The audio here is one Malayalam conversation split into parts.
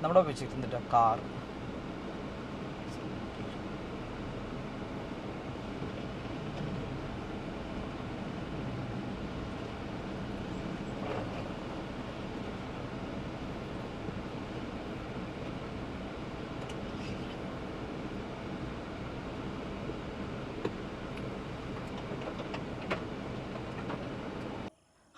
നമ്മുടെ ഉപയോഗിച്ചിരുന്നിട്ട് കാർ.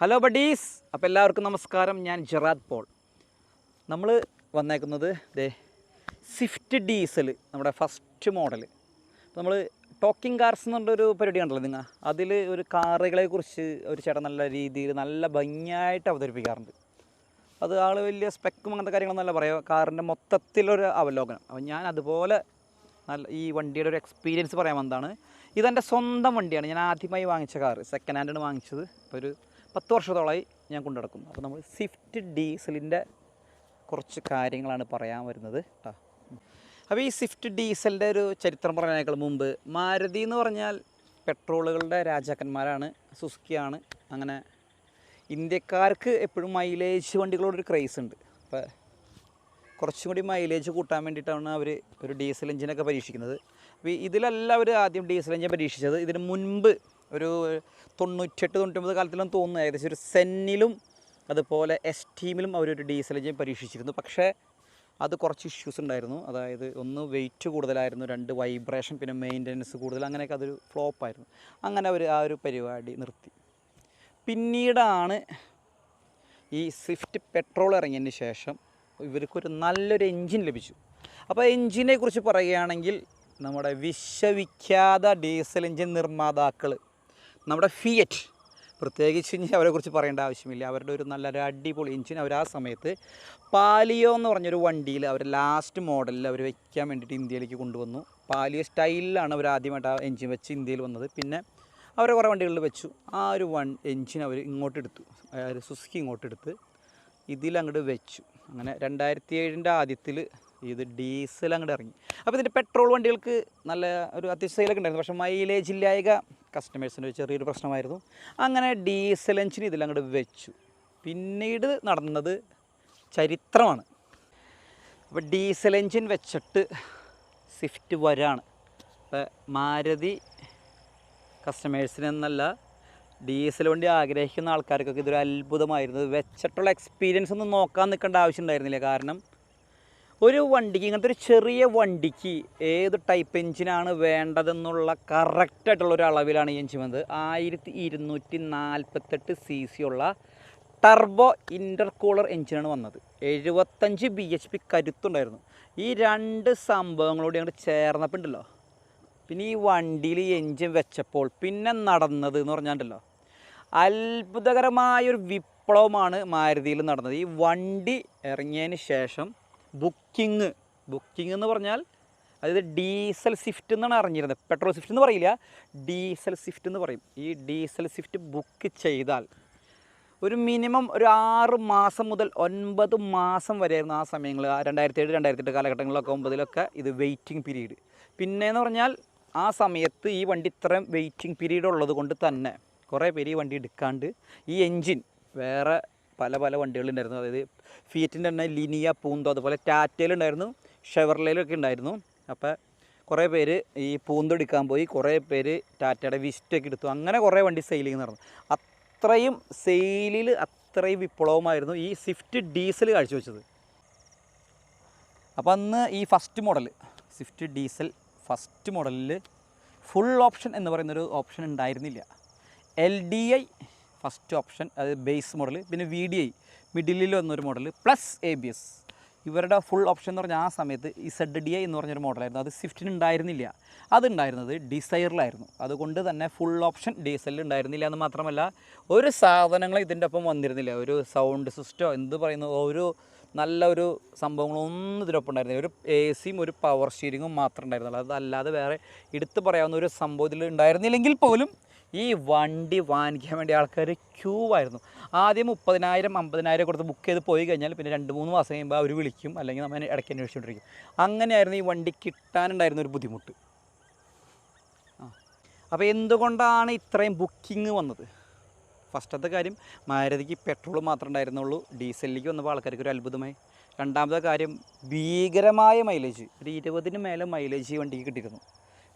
ഹലോ ബഡീസ്, അപ്പോൾ എല്ലാവർക്കും നമസ്കാരം. ഞാൻ ജെറാദ് പോൾ. നമ്മൾ വന്നേക്കുന്നത് സ്വിഫ്റ്റ് ഡീസൽ, നമ്മുടെ ഫസ്റ്റ് മോഡൽ. നമ്മൾ ടോക്കിംഗ് കാർസ് എന്ന് പറഞ്ഞൊരു പരിപാടി കണ്ടല്ലോ നിങ്ങൾ. അതിൽ ഒരു കാറുകളെക്കുറിച്ച് ഒരു ചേട്ടൻ നല്ല രീതിയിൽ നല്ല ഭംഗിയായിട്ട് അവതരിപ്പിക്കാറുണ്ട്. അത് ആൾ വലിയ സ്പെക്കും അങ്ങനത്തെ കാര്യങ്ങളൊന്നല്ല പറയുക, കാറിൻ്റെ മൊത്തത്തിലൊരു അവലോകനം. അപ്പോൾ ഞാൻ അതുപോലെ നല്ല ഈ വണ്ടിയുടെ ഒരു എക്സ്പീരിയൻസ് പറയാൻ വന്നതാണ്. ഇതെൻ്റെ സ്വന്തം വണ്ടിയാണ്. ഞാൻ ആദ്യമായി വാങ്ങിച്ച കാർ സെക്കൻഡ് ഹാൻഡാണ് വാങ്ങിച്ചത്. ഇപ്പോൾ ഒരു 10 വർഷത്തോളമായി ഞാൻ കൊണ്ടു നടക്കുന്നു. അപ്പോൾ നമ്മൾ സ്വിഫ്റ്റ് ഡീസലിൻ്റെ കുറച്ച് കാര്യങ്ങളാണ് പറയാൻ വരുന്നത് കേട്ടോ. അപ്പോൾ ഈ സ്വിഫ്റ്റ് ഡീസലിൻ്റെ ഒരു ചരിത്രം പറയുന്നതിനേക്കാൾ മുമ്പ്, മാരുതി എന്ന് പറഞ്ഞാൽ പെട്രോളുകളുടെ രാജാക്കന്മാരാണ്, സുസുക്കിയാണ്. അങ്ങനെ ഇന്ത്യക്കാർക്ക് എപ്പോഴും മൈലേജ് വണ്ടികളോടൊരു ക്രേസ് ഉണ്ട്. അപ്പോൾ കുറച്ചും കൂടി മൈലേജ് കൂട്ടാൻ വേണ്ടിയിട്ടാണ് അവർ ഒരു ഡീസൽ എഞ്ചിനൊക്കെ പരീക്ഷിക്കുന്നത്. അപ്പോൾ ഇതിലല്ല അവർ ആദ്യം ഡീസൽ എഞ്ചിൻ പരീക്ഷിച്ചത്. ഇതിന് മുൻപ് ഒരു 98-99 കാലത്തിലും തോന്നുന്നു, ഏകദേശം ഒരു സെന്നിലും അതുപോലെ എസ്റ്റീമിലും അവരൊരു ഡീസൽ എഞ്ചിൻ പരീക്ഷിച്ചിരുന്നു. പക്ഷേ അത് കുറച്ച് ഇഷ്യൂസ് ഉണ്ടായിരുന്നു. അതായത് ഒന്ന് വെയിറ്റ് കൂടുതലായിരുന്നു, 2 വൈബ്രേഷൻ, പിന്നെ മെയിൻ്റനൻസ് കൂടുതൽ, അങ്ങനെയൊക്കെ അതൊരു ഫ്ലോപ്പായിരുന്നു. അങ്ങനെ അവർ ആ ഒരു പരിപാടി നിർത്തി. പിന്നീടാണ് ഈ സ്വിഫ്റ്റ് പെട്രോൾ ഇറങ്ങിയതിന് ശേഷം ഇവർക്കൊരു നല്ലൊരു എൻജിൻ ലഭിച്ചു. അപ്പോൾ എൻജിനെ കുറിച്ച് പറയുകയാണെങ്കിൽ നമ്മുടെ വിശ്വവിഖ്യാത ഡീസൽ എൻജിൻ നിർമ്മാതാക്കൾ നമ്മുടെ ഫിയറ്റ്, പ്രത്യേകിച്ച് ഇനി അവരെക്കുറിച്ച് പറയേണ്ട ആവശ്യമില്ല. അവരുടെ ഒരു നല്ലൊരു അടിപൊളി എൻജിൻ അവർ ആ സമയത്ത് പാലിയോ എന്ന് പറഞ്ഞൊരു വണ്ടിയിൽ അവർ ലാസ്റ്റ് മോഡലിൽ അവർ വയ്ക്കാൻ വേണ്ടിയിട്ട് ഇന്ത്യയിലേക്ക് കൊണ്ടുവന്നു. പാലിയോ സ്റ്റൈലിലാണ് അവർ ആദ്യമായിട്ട് ആ എൻജിൻ വെച്ച് ഇന്ത്യയിൽ വന്നത്. പിന്നെ അവരെ കുറേ വണ്ടികളിൽ വെച്ചു. ആ ഒരു എൻജിൻ അവർ ഇങ്ങോട്ടെടുത്തു, അതായത് സുസുക്കി ഇങ്ങോട്ടെടുത്ത് ഇതിലങ്ങോട്ട് വെച്ചു. അങ്ങനെ 2007 ആദ്യത്തിൽ ഇത് ഡീസൽ അങ്ങോട്ട് ഇറങ്ങി. അപ്പോൾ ഇതിൻ്റെ പെട്രോൾ വണ്ടികൾക്ക് നല്ല ഒരു അത്യാവശ്യം സെയിലൊക്കെ ഉണ്ടായിരുന്നു. പക്ഷേ മൈലേജ് ഇല്ലായക കസ്റ്റമേഴ്സിൻ്റെ ഒരു ചെറിയൊരു പ്രശ്നമായിരുന്നു. അങ്ങനെ ഡീസൽ എഞ്ചിൻ ഇതിലങ്ങോട്ട് വെച്ചു. പിന്നീട് നടന്നത് ചരിത്രമാണ്. അപ്പോൾ ഡീസൽ എഞ്ചിൻ വെച്ചിട്ട് സ്വിഫ്റ്റ് വരാണ്. അപ്പോൾ മാരുതി കസ്റ്റമേഴ്സിനെന്നല്ല, ഡീസൽ വണ്ടി ആഗ്രഹിക്കുന്ന ആൾക്കാർക്കൊക്കെ ഇതൊരു അത്ഭുതമായിരുന്നു. വെച്ചിട്ടുള്ള എക്സ്പീരിയൻസ് ഒന്നും നോക്കാൻ നിൽക്കേണ്ട ആവശ്യം ഉണ്ടായിരുന്നില്ല. കാരണം ഒരു വണ്ടിക്ക്, ഇങ്ങനത്തെ ഒരു ചെറിയ വണ്ടിക്ക് ഏത് ടൈപ്പ് എഞ്ചിനാണ് വേണ്ടതെന്നുള്ള കറക്റ്റായിട്ടുള്ള ഒരു അളവിലാണ് ഈ എഞ്ചിൻ വന്നത്. 1248 cc ഉള്ള ടർബോ ഇൻ്റർകൂളർ എഞ്ചിനാണ് വന്നത്. 75 bhp കരുത്തുണ്ടായിരുന്നു. ഈ 2 സംഭവങ്ങളോട് ഞങ്ങൾ ചേർന്നപ്പോൾ ഉണ്ടല്ലോ, പിന്നെ ഈ വണ്ടിയിൽ ഈ എഞ്ചിൻ വെച്ചപ്പോൾ പിന്നെ നടന്നത് എന്ന് പറഞ്ഞാണ്ടല്ലോ, അത്ഭുതകരമായൊരു വിപ്ലവമാണ് മാരുതിയിൽ നടന്നത്. ഈ വണ്ടി ഇറങ്ങിയതിന് ശേഷം ബുക്കിംഗ് എന്ന് പറഞ്ഞാൽ, അതായത് ഡീസൽ സ്വിഫ്റ്റ് എന്നാണ് അറിഞ്ഞിരുന്നത്. പെട്രോൾ സ്വിഫ്റ്റ് എന്ന് പറയില്ല, ഡീസൽ സ്വിഫ്റ്റ് എന്ന് പറയും. ഈ ഡീസൽ സ്വിഫ്റ്റ് ബുക്ക് ചെയ്താൽ ഒരു മിനിമം ഒരു 6 മാസം മുതൽ 9 മാസം വരെയായിരുന്നു ആ സമയങ്ങൾ. 2007-2008 കാലഘട്ടങ്ങളിലൊക്കെ 9-ലൊക്കെ ഇത് വെയിറ്റിംഗ് പീരീഡ്. പിന്നെയെന്ന് പറഞ്ഞാൽ ആ സമയത്ത് ഈ വണ്ടി ഇത്രയും വെയിറ്റിംഗ് പീരീഡ് ഉള്ളത് കൊണ്ട് തന്നെ കുറേ പേര് ഈ വണ്ടി എടുക്കാണ്ട് ഈ എൻജിൻ വേറെ പല വണ്ടികളുണ്ടായിരുന്നു. അതായത് ഫിയറ്റിൻ്റെ തന്നെ ലിനിയ, പൂന്തോ, അതുപോലെ ടാറ്റയിലുണ്ടായിരുന്നു, ഷെവർലയിലൊക്കെ ഉണ്ടായിരുന്നു. അപ്പോൾ കുറേ പേര് ഈ പൂന്തോ എടുക്കാൻ പോയി, കുറേ പേര് ടാറ്റയുടെ വിസ്റ്റൊക്കെ എടുത്തു. അങ്ങനെ കുറേ വണ്ടി സെയിലിംഗ് നടന്നു. അത്രയും സെയിലിൽ അത്രയും വിപ്ലവമായിരുന്നു ഈ സ്വിഫ്റ്റ് ഡീസൽ കാഴ്ചവെച്ചത്. അപ്പോൾ അന്ന് ഈ first model Swift diesel first മോഡലിൽ ഫുൾ ഓപ്ഷൻ എന്ന് പറയുന്നൊരു ഓപ്ഷൻ ഉണ്ടായിരുന്നില്ല. LDI ഫസ്റ്റ് ഓപ്ഷൻ, അത് ബേസ് മോഡൽ, പിന്നെ VDI മിഡിലിൽ വന്നൊരു മോഡൽ, പ്ലസ് ABS. ഇവരുടെ ഫുൾ ഓപ്ഷൻ എന്ന് പറഞ്ഞാൽ ആ സമയത്ത് ഈ ZDI എന്ന് പറഞ്ഞൊരു മോഡലായിരുന്നു. അത് സ്വിഫ്റ്റിന് ഉണ്ടായിരുന്നില്ല. അതുണ്ടായിരുന്നത് ഡിസൈറിലായിരുന്നു. അതുകൊണ്ട് തന്നെ ഫുൾ ഓപ്ഷൻ ഡീസലിൽ ഉണ്ടായിരുന്നില്ല എന്ന് മാത്രമല്ല, ഒരു സാധനങ്ങൾ ഇതിൻ്റെ ഒപ്പം വന്നിരുന്നില്ല. ഒരു സൗണ്ട് സിസ്റ്റമോ എന്ത് പറയുന്നു, ഒരു നല്ല ഒരു സംഭവങ്ങളൊന്നും ഇതിനൊപ്പം ഉണ്ടായിരുന്നില്ല. ഒരു AC-യും ഒരു പവർ സ്റ്റിയറിങ്ങും മാത്രം ഉണ്ടായിരുന്നുള്ളൂ. അതല്ലാതെ വേറെ എടുത്ത് പറയാവുന്ന ഒരു സംഭവം ഇതിൽ ഉണ്ടായിരുന്നില്ലെങ്കിൽ പോലും ഈ വണ്ടി വാങ്ങിക്കാൻ വേണ്ടി ആൾക്കാർ ക്യൂ ആയിരുന്നു. ആദ്യം 30,000-50,000 കൊടുത്ത് ബുക്ക് ചെയ്ത് പോയി കഴിഞ്ഞാൽ പിന്നെ 2-3 മാസം കഴിയുമ്പോൾ അവർ വിളിക്കും, അല്ലെങ്കിൽ നമ്മൾ ഇടയ്ക്ക് അന്വേഷിച്ചുകൊണ്ടിരിക്കും. അങ്ങനെയായിരുന്നു ഈ വണ്ടി കിട്ടാനുണ്ടായിരുന്ന ഒരു ബുദ്ധിമുട്ട്. അപ്പോൾ എന്തുകൊണ്ടാണ് ഇത്രയും ബുക്കിംഗ് വന്നത്? ഫസ്റ്റത്തെ കാര്യം മാരുതിക്ക് പെട്രോൾ മാത്രമേ ഉണ്ടായിരുന്നുള്ളൂ, ഡീസലിലേക്ക് വന്നപ്പോൾ ആൾക്കാർക്ക് ഒരു അത്ഭുതമായി. രണ്ടാമത്തെ കാര്യം ഭീകരമായ മൈലേജ്, ഒരു 20-ന് മേലെ മൈലേജ് ഈ വണ്ടിക്ക് കിട്ടിയിരുന്നു.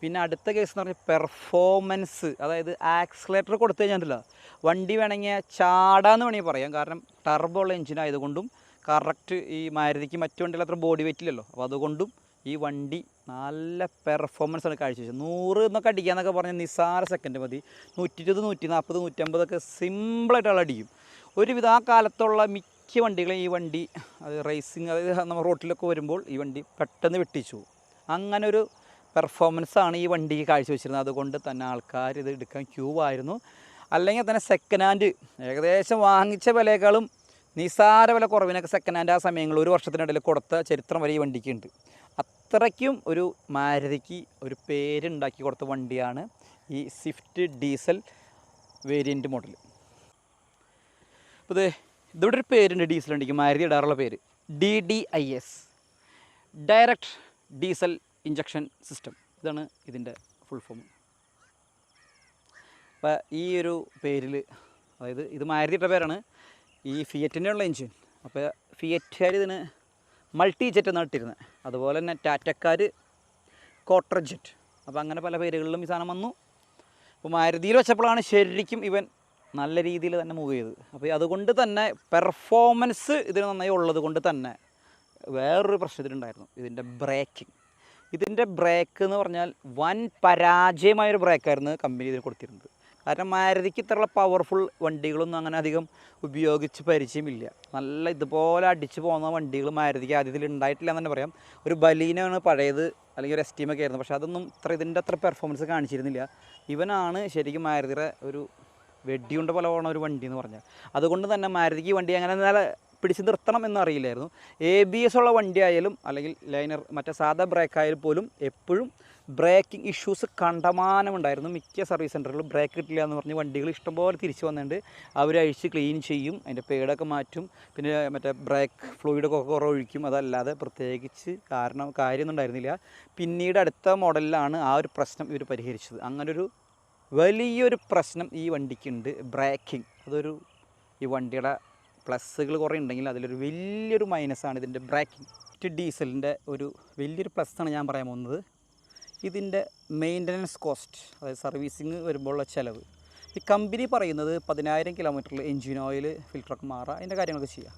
പിന്നെ അടുത്ത കേസ് എന്ന് പറഞ്ഞാൽ പെർഫോമൻസ്, അതായത് ആക്സിലേറ്റർ കൊടുത്തു കഴിഞ്ഞാൽ വണ്ടി വേണമെങ്കിൽ ചാടാന്ന് വേണമെങ്കിൽ പറയാം. കാരണം ടർബോ ഉള്ള എഞ്ചിൻ ആയതുകൊണ്ടും കറക്റ്റ് ഈ മാരുതിക്ക് മറ്റു വണ്ടികൾ അത്ര ബോഡി വെയിറ്റ് ഇല്ലല്ലോ, അപ്പോൾ അതുകൊണ്ടും ഈ വണ്ടി നല്ല പെർഫോമൻസ് ആണ് കാഴ്ചവെച്ചത്. 100 എന്നൊക്കെ അടിക്കാന്നൊക്കെ പറഞ്ഞാൽ നിസ്സാര സെക്കൻഡ് മതി. 120, 140, 150 സിമ്പിളായിട്ട് ആൾ അടിക്കും. ഒരുവിധം ആ കാലത്തുള്ള മിക്ക വണ്ടികളും ഈ വണ്ടി അത് റേസിങ്, അതായത് നമ്മൾ റോട്ടിലൊക്കെ വരുമ്പോൾ ഈ വണ്ടി പെട്ടെന്ന് വെട്ടിച്ചു. അങ്ങനെ ഒരു പെർഫോമൻസാണ് ഈ വണ്ടിക്ക് കാഴ്ചവെച്ചിരുന്നത്. അതുകൊണ്ട് തന്നെ ആൾക്കാർ ഇത് എടുക്കാൻ ക്യൂ ആയിരുന്നു. അല്ലെങ്കിൽ തന്നെ സെക്കൻഡ് ഹാൻഡ് ഏകദേശം വാങ്ങിച്ച വിലയേക്കാളും നിസ്സാര വില കുറവിനൊക്കെ സെക്കൻഡ് ഹാൻഡ് ആ സമയങ്ങളിൽ 1 വർഷത്തിനിടയിൽ കൊടുത്ത ചരിത്രം വരെ ഈ വണ്ടിക്കുണ്ട്. അത്രയ്ക്കും ഒരു മാരുതിക്ക് ഒരു പേരുണ്ടാക്കി കൊടുത്ത വണ്ടിയാണ് ഈ സ്വിഫ്റ്റ് ഡീസൽ വേരിയൻറ്റ് മോഡൽ. അപ്പോൾ ഇതിവിടെ ഒരു പേരുണ്ട് ഡീസൽ വണ്ടിക്ക്, മാരുതി ഇടാറുള്ള പേര് DDIS, direct diesel injection system. ഇതാണ് ഇതിൻ്റെ ഫുൾ ഫോം. അപ്പോൾ ഈ ഒരു പേരിൽ, അതായത് ഇത് മാരുതിയുടെ പേരാണ്, ഈ ഫിയറ്റിൻ്റെ ഉള്ള എഞ്ചിൻ. അപ്പോൾ ഫിയറ്റുകാർ ഇതിന് മൾട്ടി ജെറ്റ് എന്നാണ് ഇട്ടിരുന്നത്. അതുപോലെ തന്നെ ടാറ്റക്കാർ ക്വാർട്ടർ ജെറ്റ്. അപ്പോൾ അങ്ങനെ പല പേരുകളിലും ഈ സാധനം വന്നു. അപ്പോൾ മാരുതിയിൽ വെച്ചപ്പോഴാണ് ശരിക്കും ഇവൻ നല്ല രീതിയിൽ തന്നെ മൂവ് ചെയ്തത്. അപ്പോൾ അതുകൊണ്ട് തന്നെ പെർഫോമൻസ് ഇതിന് നന്നായി ഉള്ളത് കൊണ്ട് തന്നെ വേറൊരു പ്രശ്നത്തിലുണ്ടായിരുന്നു, ഇതിൻ്റെ ബ്രേക്കിംഗ്. ഇതിൻ്റെ ബ്രേക്ക് എന്ന് പറഞ്ഞാൽ വൻ പരാജയമായൊരു ബ്രേക്കായിരുന്നു കമ്പനി ഇതിന് കൊടുത്തിരുന്നത്. കാരണം മാരുതിക്ക് ഇത്രയുള്ള പവർഫുൾ വണ്ടികളൊന്നും അങ്ങനെ അധികം ഉപയോഗിച്ച് പരിചയമില്ല. നല്ല ഇതുപോലെ അടിച്ച് പോകുന്ന വണ്ടികൾ മാരുതിക്ക് ആദ്യത്തിൽ ഉണ്ടായിട്ടില്ല എന്ന് തന്നെ പറയാം. ഒരു ബലീനാണ് പഴയത്, അല്ലെങ്കിൽ ഒരു എസ്റ്റീമൊക്കെ ആയിരുന്നു. പക്ഷേ അതൊന്നും ഇതിൻ്റെ അത്ര പെർഫോമൻസ് കാണിച്ചിരുന്നില്ല. ഇവനാണ് ശരിക്കും മാരുതിയുടെ ഒരു വെടിയുണ്ട പോലെ പോകുന്ന ഒരു വണ്ടി എന്ന് പറഞ്ഞാൽ. അതുകൊണ്ട് തന്നെ മാരുതിക്ക് വണ്ടി അങ്ങനെ നല്ല പിടിച്ച് നിർത്തണം എന്നറിയില്ലായിരുന്നു. ABS ഉള്ള വണ്ടി ആയാലും അല്ലെങ്കിൽ ലൈനർ മറ്റേ സാധാ ബ്രേക്ക് ആയാലും പോലും എപ്പോഴും ബ്രേക്കിംഗ് ഇഷ്യൂസ് കണ്ടമാനമുണ്ടായിരുന്നു. മിക്ക സർവീസ് സെൻ്ററുകളിൽ ബ്രേക്ക് കിട്ടില്ല എന്ന് പറഞ്ഞ് വണ്ടികൾ ഇഷ്ടംപോലെ തിരിച്ച് വന്നിട്ടുണ്ട്. അവരഴിച്ച് ക്ലീൻ ചെയ്യും, അതിൻ്റെ പേടൊക്കെ മാറ്റും, പിന്നെ മറ്റേ ബ്രേക്ക് ഫ്ലൂയിഡൊക്കെ കുറവ് ഒഴിക്കും. അതല്ലാതെ പ്രത്യേകിച്ച് കാര്യമൊന്നും ഉണ്ടായിരുന്നില്ല. പിന്നീട് അടുത്ത മോഡലിലാണ് ആ ഒരു പ്രശ്നം ഇവർ പരിഹരിച്ചത്. അങ്ങനൊരു വലിയൊരു പ്രശ്നം ഈ വണ്ടിക്കുണ്ട്, ബ്രേക്കിംഗ്. അതൊരു ഈ വണ്ടിയുടെ പ്ലസ്സുകൾ കുറേ ഉണ്ടെങ്കിൽ അതിലൊരു വലിയൊരു മൈനസാണ് ഇതിൻ്റെ ബ്രേക്കിംഗ്. ഡീസലിൻ്റെ ഒരു വലിയൊരു പ്ലസ്സാണ് ഞാൻ പറയാൻ പോകുന്നത്, ഇതിൻ്റെ മെയിൻ്റനൻസ് കോസ്റ്റ്, അതായത് സർവീസിങ് വരുമ്പോഴുള്ള ചിലവ്. ഈ കമ്പനി പറയുന്നത് 10,000 കിലോമീറ്ററിൽ എൻജിൻ ഓയിൽ ഫിൽറ്ററൊക്കെ മാറുക, അതിൻ്റെ കാര്യങ്ങളൊക്കെ ചെയ്യുക.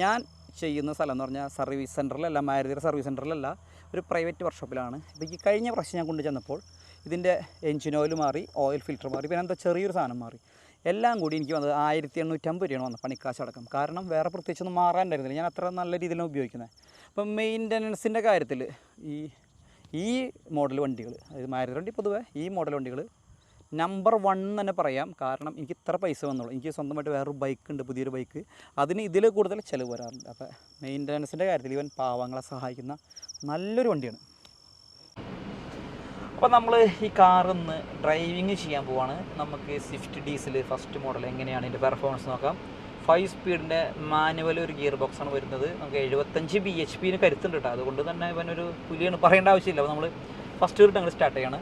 ഞാൻ ചെയ്യുന്ന സ്ഥലം എന്ന് പറഞ്ഞാൽ സർവീസ് സെൻറ്ററിലല്ല, മാരുതിയുടെ സർവീസ് സെൻറ്ററിലല്ല, ഒരു പ്രൈവറ്റ് വർക്ക്ഷോപ്പിലാണ്. ഇപ്പോൾ ഈ കഴിഞ്ഞ പ്രാവശ്യം ഞാൻ കൊണ്ടു ചെന്നപ്പോൾ ഇതിൻ്റെ എൻജിൻ ഓയിൽ മാറി, ഓയിൽ ഫിൽറ്റർ മാറി, പിന്നെ എന്താ ചെറിയൊരു സാധനം മാറി. എല്ലാം കൂടി എനിക്ക് വന്നത് 1850 രൂപയാണ് വന്നത്, പണിക്കാശ് അടക്കം. കാരണം വേറെ പ്രത്യേകിച്ചൊന്നും മാറാനുണ്ടായിരുന്നില്ല, ഞാൻ അത്ര നല്ല രീതിയിലാണ് ഉപയോഗിക്കുന്നത്. അപ്പം മെയിൻ്റനൻസിൻ്റെ കാര്യത്തിൽ ഈ മോഡൽ വണ്ടികൾ, അതായത് മാരുതി വണ്ടി പൊതുവേ ഈ മോഡൽ വണ്ടികൾ നമ്പർ 1 തന്നെ പറയാം. കാരണം എനിക്ക് ഇത്ര പൈസ വന്നുള്ളൂ. എനിക്ക് സ്വന്തമായിട്ട് വേറൊരു ബൈക്ക് ഉണ്ട്, പുതിയൊരു ബൈക്ക്, അതിന് ഇതിൽ കൂടുതൽ ചിലവ് വരാറുണ്ട്. അപ്പോൾ മെയിൻ്റനൻസിൻ്റെ കാര്യത്തിൽ ഇവൻ പാവങ്ങളെ സഹായിക്കുന്ന നല്ലൊരു വണ്ടിയാണ്. അപ്പോൾ നമ്മൾ ഈ കാറിന്ന് ഡ്രൈവിങ് ചെയ്യാൻ പോവാണ്. നമുക്ക് സ്വിഫ്റ്റ് ഡീസൽ ഫസ്റ്റ് മോഡൽ എങ്ങനെയാണ് ഇതിൻ്റെ പെർഫോമൻസ് നോക്കാം. 5 സ്പീഡിൻ്റെ മാനുവൽ ഒരു ഗിയർ ബോക്സാണ് വരുന്നത്. നമുക്ക് 75 bhp കരുത്തുണ്ട് കേട്ടോ. അതുകൊണ്ട് തന്നെ ഇവനൊരു പുലിയാണ്, പറയേണ്ട ആവശ്യമില്ല. അപ്പോൾ നമ്മൾ ഫസ്റ്റ് ഗിയർ ഞങ്ങൾ സ്റ്റാർട്ട് ചെയ്യാണ്.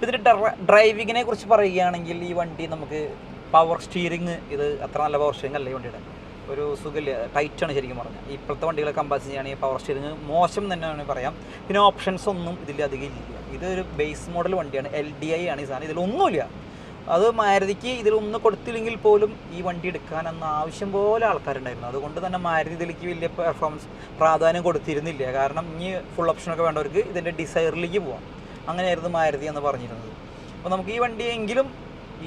ഇതിൻ്റെ ഡ്രൈവിങ്ങിനെ കുറിച്ച് പറയുകയാണെങ്കിൽ ഈ വണ്ടി നമുക്ക് പവർ സ്റ്റിയറിങ്, ഇത് അത്ര നല്ല പവർ സ്റ്റിയറിങ് അല്ല ഈ വണ്ടിയുടെ. ഒരു സുഖമില്ല, ടൈറ്റാണ് ശരിക്കും പറഞ്ഞാൽ. ഇപ്പോഴത്തെ വണ്ടികളെ കമ്പാരിസൺ ചെയ്യുകയാണെങ്കിൽ പവർ സ്റ്റിയറിങ് മോശം തന്നെയാണ് പറയാം. പിന്നെ ഓപ്ഷൻസ് ഒന്നും ഇതിൽ അധികം ഇല്ല. ഇതൊരു ബേസ് മോഡൽ വണ്ടിയാണ്, LDI ആണ് ഈ സാധനം. ഇതിലൊന്നുമില്ല. അത് മാരുതിക്ക് ഇതിലൊന്നും കൊടുത്തില്ലെങ്കിൽ പോലും ഈ വണ്ടി എടുക്കാനെന്ന ആവശ്യം പോലെ ആൾക്കാരുണ്ടായിരുന്നു. അതുകൊണ്ട് തന്നെ മാരുതി ഇതിലേക്ക് വലിയ പെർഫോമൻസ് പ്രാധാന്യം കൊടുത്തിരുന്നില്ല. കാരണം ഇനി ഫുൾ ഓപ്ഷനൊക്കെ വേണ്ടവർക്ക് ഇതിൻ്റെ ഡിസൈറിലേക്ക് പോവാം, അങ്ങനെയായിരുന്നു മാരുതി എന്ന് പറഞ്ഞിരുന്നത്. അപ്പോൾ നമുക്ക് ഈ വണ്ടിയെങ്കിലും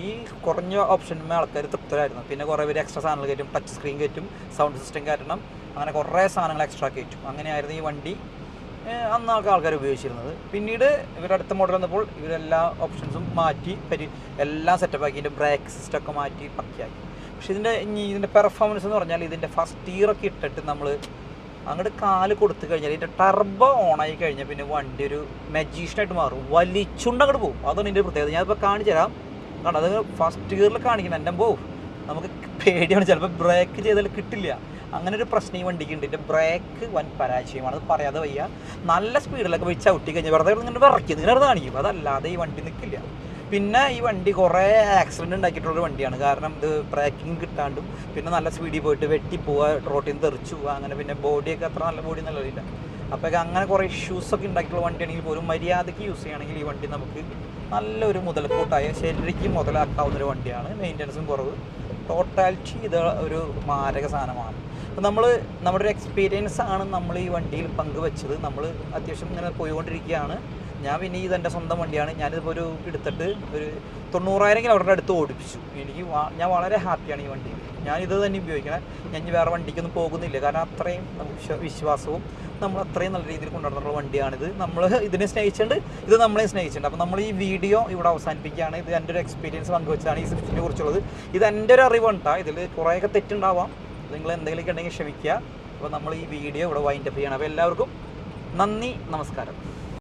ഈ കുറഞ്ഞ ഓപ്ഷനുമേ ആൾക്കാർ തൃപ്തരായിരുന്നു. പിന്നെ കുറേ പേര് എക്സ്ട്രാ സാധനങ്ങൾ കയറ്റും, ടച്ച് സ്ക്രീൻ കയറ്റും, സൗണ്ട് സിസ്റ്റം കയറ്റണം, അങ്ങനെ കുറേ സാധനങ്ങൾ എക്സ്ട്രാ കയറ്റും. അങ്ങനെയായിരുന്നു ഈ വണ്ടി അന്ന് ആൾക്കാർ ഉപയോഗിച്ചിരുന്നത്. പിന്നീട് ഇവരുടെ അടുത്ത മോഡൽ വന്നപ്പോൾ ഇവരെല്ലാ ഓപ്ഷൻസും മാറ്റി എല്ലാം സെറ്റപ്പാക്കി, ഇതിൻ്റെ ബ്രേക്ക് സിസ്റ്റമൊക്കെ മാറ്റി പക്കയാക്കി. പക്ഷേ ഇതിൻ്റെ പെർഫോമൻസ് എന്ന് പറഞ്ഞാൽ ഇതിൻ്റെ ഫസ്റ്റ് ഗിയറൊക്കെ ഇട്ടിട്ട് നമ്മൾ അങ്ങോട്ട് കാല് കൊടുത്തു കഴിഞ്ഞാൽ ഇതിൻ്റെ ടർബോ ഓണായി കഴിഞ്ഞാൽ പിന്നെ വണ്ടി ഒരു മജീഷ്യനായിട്ട് മാറും, വലിച്ചുകൊണ്ട് അങ്ങോട്ട് പോകും. അതാണ് ഇതിൻ്റെ പ്രത്യേകത. ഞാനിപ്പോൾ കാണിച്ചു തരാം. കാരണം അത് ഫസ്റ്റ് ഗിയറിൽ കാണിക്കുന്നത് എൻ്റെ പോകും, നമുക്ക് പേടിയാണ്, ചിലപ്പോൾ ബ്രേക്ക് ചെയ്താൽ കിട്ടില്ല. അങ്ങനെ ഒരു പ്രശ്നം ഈ വണ്ടിക്ക് ഉണ്ട്. ഇതിൻ്റെ ബ്രേക്ക് വൻ പരാജയമാണ്, അത് പറയാതെ വയ്യ. നല്ല സ്പീഡിലൊക്കെ പോയി ചവിട്ടി കഴിഞ്ഞാൽ വെറുതെ ഇങ്ങനെ വിറയ്ക്കും, ഇങ്ങനെ വെറുതെ കാണിക്കും. അതല്ലാതെ ഈ വണ്ടി നിൽക്കില്ല. പിന്നെ ഈ വണ്ടി കുറേ ആക്സിഡൻറ്റ് ഉണ്ടാക്കിയിട്ടുള്ളൊരു വണ്ടിയാണ്. കാരണം ഇത് ബ്രേക്കിംഗ് കിട്ടാണ്ടും പിന്നെ നല്ല സ്പീഡിൽ പോയിട്ട് വെട്ടിപ്പോവുക, റോട്ടിൽ നിന്ന് തെറിച്ചു പോവുക, അങ്ങനെ പിന്നെ ബോഡിയൊക്കെ അത്ര നല്ല ബോഡി നല്ലതില്ല. അപ്പോൾ അങ്ങനെ കുറേ ഇഷ്യൂസൊക്കെ ഉണ്ടാക്കിയിട്ടുള്ള വണ്ടിയാണെങ്കിൽ പോലും മര്യാദയ്ക്ക് യൂസ് ചെയ്യുകയാണെങ്കിൽ ഈ വണ്ടി നമുക്ക് നല്ലൊരു മുതൽക്കൂട്ടായ ശരിക്കും മുതലാക്കാവുന്നൊരു വണ്ടിയാണ്. മെയിൻ്റനൻസും കുറവ്, ടോട്ടാലിറ്റി ഇത് ഒരു മാരക സാധനമാണ്. അപ്പോൾ നമ്മുടെ ഒരു എക്സ്പീരിയൻസ് ആണ് നമ്മൾ ഈ വണ്ടിയിൽ പങ്കുവെച്ചത്. നമ്മൾ അത്യാവശ്യം ഇങ്ങനെ പോയിക്കൊണ്ടിരിക്കുകയാണ്. ഞാൻ പിന്നെ ഇതെൻ്റെ സ്വന്തം വണ്ടിയാണ്. ഞാനിതിപ്പോൾ എടുത്തിട്ട് ഒരു 90,000 കിലോമീറ്ററിൻ്റെ അടുത്ത് ഓടിപ്പിച്ചു. ഞാൻ വളരെ ഹാപ്പിയാണ് ഈ വണ്ടി. ഞാനിത് തന്നെ ഉപയോഗിക്കണം. ഞാൻ വേറെ വണ്ടിക്കൊന്നും പോകുന്നില്ല. കാരണം അത്രയും നമുക്ക് വിശ്വാസവും നമ്മൾ അത്രയും നല്ല രീതിയിൽ കൊണ്ടുവന്നിട്ടുള്ള വണ്ടിയാണിത്. നമ്മൾ ഇതിനെ സ്നേഹിച്ചിട്ടുണ്ട്, ഇത് നമ്മളെ സ്നേഹിച്ചിട്ടുണ്ട്. അപ്പോൾ നമ്മൾ ഈ വീഡിയോ ഇവിടെ അവസാനിപ്പിക്കുകയാണ്. ഇത് എൻ്റെ ഒരു എക്സ്പീരിയൻസ് പങ്കുവെച്ചാണ് ഈ സ്വിഫ്റ്റിനെ കുറിച്ചുള്ളത്. ഇത് എൻ്റെ ഒരു അറിവുണ്ടാ, ഇതിൽ കുറേയൊക്കെ തെറ്റുണ്ടാവാം. നിങ്ങൾ എന്തെങ്കിലുമൊക്കെ ഉണ്ടെങ്കിൽ ക്ഷമിക്കുക. അപ്പോൾ നമ്മൾ ഈ വീഡിയോ ഇവിടെ വൈൻഡപ്പ് ചെയ്യണം. അപ്പോൾ എല്ലാവർക്കും നന്ദി, നമസ്കാരം.